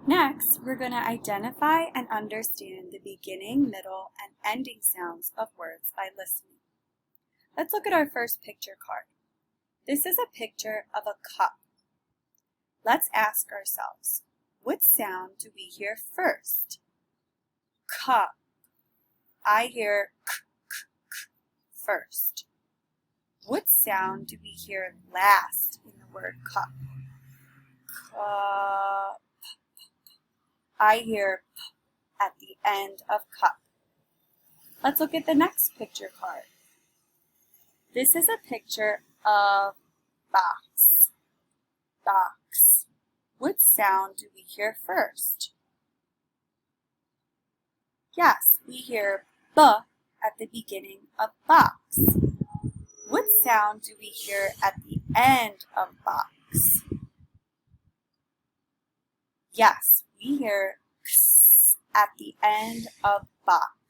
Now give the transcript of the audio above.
Next, we're going to identify and understand the beginning, middle, and ending sounds of words by listening. Let's look at our first picture card. This is a picture of a cup. Let's ask ourselves, what sound do we hear first? Cup. I hear k, k, k first. What sound do we hear last in the word cup? Cup. I hear p at the end of cup. Let's look at the next picture card. This is a picture of box. Box. What sound do we hear first? Yes, we hear b at the beginning of box. What sound do we hear at the end of box? Yes, we hear x at the end of box.